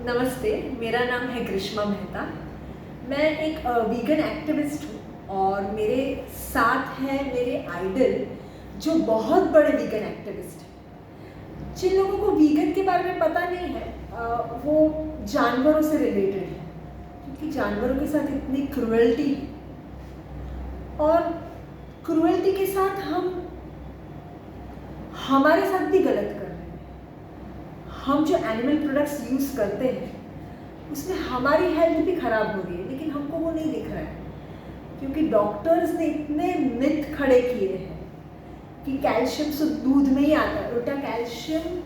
नमस्ते, मेरा नाम है ग्रीष्मा मेहता। मैं एक वीगन एक्टिविस्ट हूँ और मेरे साथ हैं मेरे आइडल जो बहुत बड़े वीगन एक्टिविस्ट हैं। जिन लोगों को वीगन के बारे में पता नहीं है वो जानवरों से रिलेटेड है, क्योंकि जानवरों के साथ इतनी क्रूएल्टी है और क्रूएल्टी के साथ हम हमारे साथ भी गलत कर रहे हैं। हम जो एनिमल प्रोडक्ट्स यूज़ करते हैं उसमें हमारी हेल्थ भी ख़राब हो रही है, लेकिन हमको वो नहीं दिख रहा है क्योंकि डॉक्टर्स ने इतने मिथ खड़े किए हैं कि कैल्शियम सिर्फ दूध में ही आता है, उल्टा कैल्शियम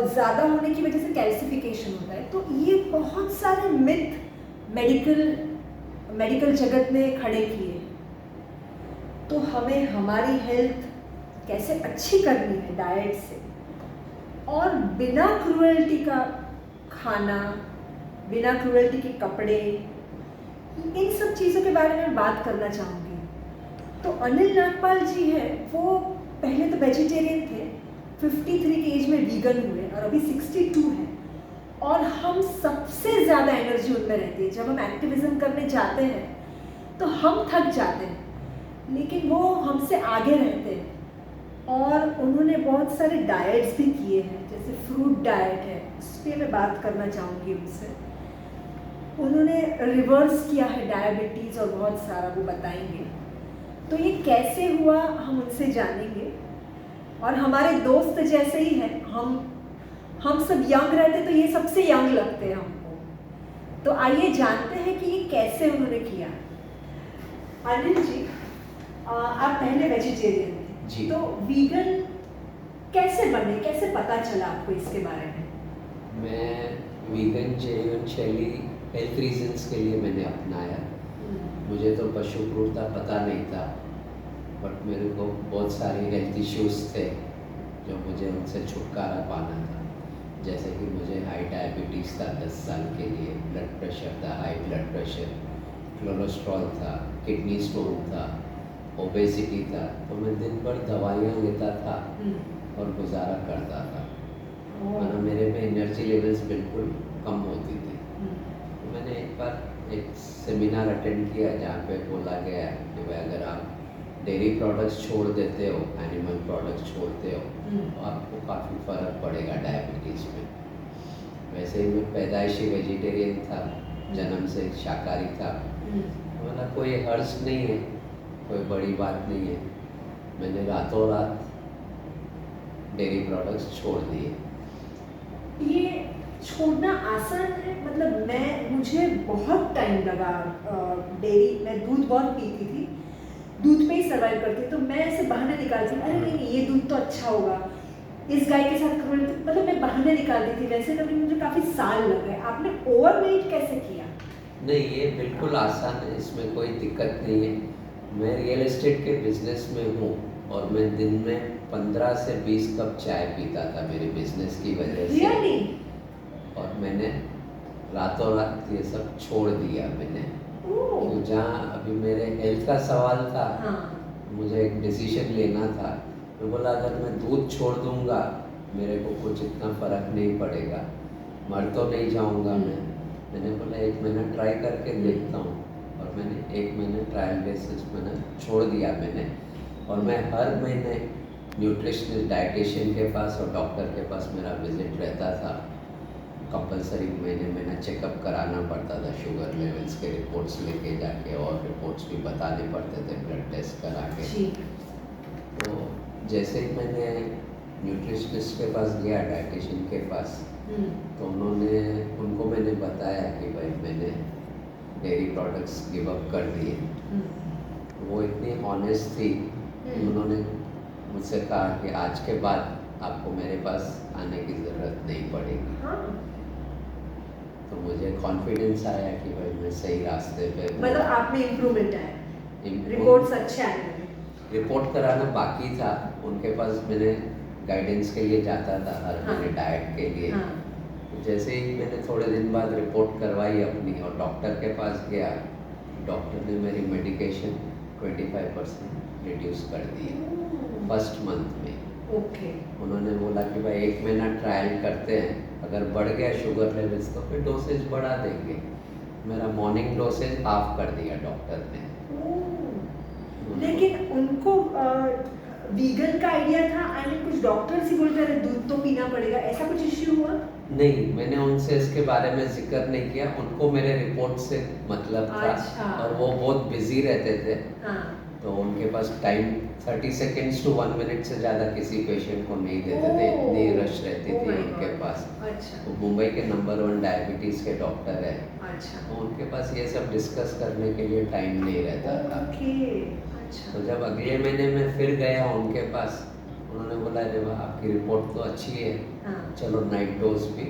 ज़्यादा होने की वजह से कैल्सिफिकेशन होता है। तो ये बहुत सारे मिथ मेडिकल जगत ने खड़े किए हैं। तो हमें हमारी हेल्थ कैसे अच्छी करनी है डाइट से, और बिना क्रूएल्टी का खाना, बिना क्रूएल्टी के कपड़े, इन सब चीज़ों के बारे में बात करना चाहूँगी। तो अनिल नागपाल जी हैं, वो पहले तो वेजिटेरियन थे, 53 की एज में वीगन हुए और अभी 62 हैं। और हम सबसे ज़्यादा एनर्जी उनमें रहती है। जब हम एक्टिविज़म करने जाते हैं तो हम थक जाते हैं, लेकिन वो हमसे आगे रहते हैं। और उन्होंने बहुत सारे डाइट्स भी किए हैं, जैसे फ्रूट डाइट है, उस पर मैं बात करना चाहूँगी उनसे। उन्होंने रिवर्स किया है डायबिटीज़ और बहुत सारा, वो बताएंगे। तो ये कैसे हुआ हम उनसे जानेंगे। और हमारे दोस्त जैसे ही हैं, हम सब यंग रहते तो ये सबसे यंग लगते हैं हमको। तो आइए जानते हैं कि ये कैसे उन्होंने किया। अनिल जी, आप पहले वेजिटेरियन थे जी। तो वीगन कैसे बने, कैसे पता चला आपको इसके बारे में? मैं वीगन जीवन शैली हेल्थ रीजंस के लिए मैंने अपनाया। मुझे तो पशु क्रूरता पता नहीं था, बट मेरे को बहुत सारे हेल्थ इश्यूज थे जो मुझे उनसे छुटकारा पाना था। जैसे कि मुझे हाई डायबिटीज़ था 10 साल के लिए, ब्लड प्रेशर था, हाई ब्लड प्रेशर, कोलेस्ट्रॉल था, किडनी स्टोन था, ओबेसिटी था। तो मैं दिन भर दवाइयाँ लेता था और गुजारा करता था, वरना मेरे में एनर्जी लेवल्स बिल्कुल कम होती थी। तो मैंने एक बार एक सेमिनार अटेंड किया जहाँ पे बोला गया कि भाई अगर आप डेयरी प्रोडक्ट्स छोड़ देते हो, एनिमल प्रोडक्ट्स छोड़ते हो, तो आपको काफ़ी फ़र्क पड़ेगा डायबिटीज़ में। वैसे ही मैं पैदाइशी वेजिटेरियन था, जन्म से शाकाहारी था। मतलब कोई हर्ज नहीं है, कोई बड़ी बात नहीं है। मैंने रातों रात डेयरी प्रोडक्ट्स छोड़ दिए। ये छोड़ना आसान है? मतलब मुझे बहुत टाइम लगा। डेयरी, मैं दूध बहुत पीती थी, दूध पे ही सर्वाइव करती, तो मैं ऐसे बहाने निकालती, अरे नहीं ये दूध तो अच्छा होगा, इस गाय के साथ करूँ, मतलब मैं बहाने निकालती थी। वैसे कभी मुझे काफ़ी साल लग गए। आपने ओवरनाइट कैसे किया? नहीं, ये बिल्कुल आसान है, इसमें कोई दिक्कत नहीं है। मैं रियल एस्टेट के बिजनेस में हूँ और मैं दिन में 15 से 20 कप चाय पीता था मेरे बिजनेस की वजह से। Really? और मैंने रातों रात ये सब छोड़ दिया मैंने। तो जहाँ अभी मेरे हेल्थ का सवाल था, मुझे एक डिसीजन लेना था। मैं बोला अगर मैं दूध छोड़ दूँगा मेरे को कुछ इतना फ़र्क नहीं पड़ेगा, मर तो नहीं जाऊँगा मैं। मैंने बोला 1 महीना ट्राई करके देखता हूँ, और मैंने 1 महीने ट्रायल बेसिस मैंने छोड़ दिया मैंने। और मैं हर महीने न्यूट्रिशनिस्ट, डाइटिशियन के पास और डॉक्टर के पास मेरा विजिट रहता था। कंपलसरी महीने चेकअप कराना पड़ता था, शुगर लेवल्स के रिपोर्ट्स लेके जाके, और रिपोर्ट्स भी बताने पड़ते थे ब्लड टेस्ट करा के। तो जैसे ही मैंने न्यूट्रिशनिस्ट के पास गया, डाइटिशियन के पास, तो उनको मैंने बताया कि भाई मैंने डेयरी प्रोडक्ट्स गिव अप कर दिए। वो इतनी ऑनेस्ट थी कि उन्होंने मुझसे कहा कि आज के बाद आपको मेरे पास आने की ज़रूरत नहीं पड़ेगी। तो मुझे कॉन्फिडेंस आया कि भाई मैं सही रास्ते पे हूँ। मतलब आप में इम्प्रूवमेंट आया, रिपोर्ट्स अच्छे आए? रिपोर्ट कराना बाकी था, उनके पास मैंने गाइडेंस के लिए जाता था हर महीने डाइट के लिए। जैसे ही मैंने थोड़े दिन बाद रिपोर्ट करवाई अपनी और डॉक्टर के पास गया, डॉक्टर ने मेरी मेडिकेशन 25% रिड्यूस कर दी फर्स्ट मंथ में। ओके। उन्होंने बोला कि भाई 1 महीना ट्रायल करते हैं, अगर बढ़ गया शुगर लेवल्स तो फिर डोसेज बढ़ा देंगे। मेरा मॉर्निंग डोसेज हाफ कर दिया डॉक्टर ने। लेकिन उनको वीगन का आइडिया था, आई मीन कुछ डॉक्टर्स ही बोलते रहे दूध तो पीना पड़ेगा, ऐसा कुछ इश्यू हुआ? नहीं, मैंने उनसे इसके बारे में जिक्र नहीं किया, उनको मेरे रिपोर्ट से मतलब था। अच्छा। और वो बहुत बिजी रहते थे, हाँ। तो उनके पास टाइम 30 सेकेंड्स टू 1 मिनट से ज़्यादा किसी पेशेंट को नहीं देते थे, इतनी रश रहती Oh थी my उनके God. पास। अच्छा। वो मुंबई के नंबर 1 डायबिटीज़ के डॉक्टर है, अच्छा। तो उनके पास ये सब डिस्कस करने के लिए टाइम नहीं रहता था। ओके। अच्छा। तो जब अगले महीने मैं फिर गया उनके पास, उन्होंने बोला अरे वाह आपकी रिपोर्ट तो अच्छी है, हाँ। चलो नाइट डोज भी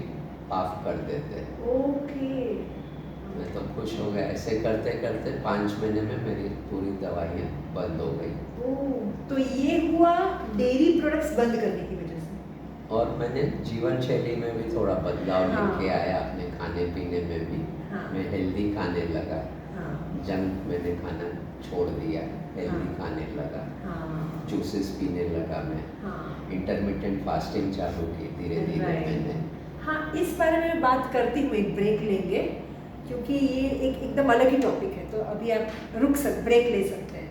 हाफ कर देते हैं। ओके। मैं तो खुश हो गया। ऐसे करते करते 5 महीने में मेरी पूरी दवाइयाँ बंद हो गई। ओह, तो ये हुआ डेयरी प्रोडक्ट्स बंद करने की वजह से। और मैंने जीवन शैली में भी थोड़ा बदलाव हाँ। लेके आया, अपने खाने पीने में भी। हाँ। मैं हेल्दी खाने लगा, हाँ। जंक मैंने खाना छोड़ दिया, हेल्दी हाँ। खाने लगा, हाँ। जूसेस पीने लगा मैं, हाँ। इंटरमिटेंट फास्टिंग चालू की धीरे धीरे Right. मैंने। हाँ, इस बारे में बात करते हुए एक ब्रेक लेंगे, क्योंकि ये एकदम अलग ही टॉपिक है, तो अभी आप ब्रेक ले सकते हैं।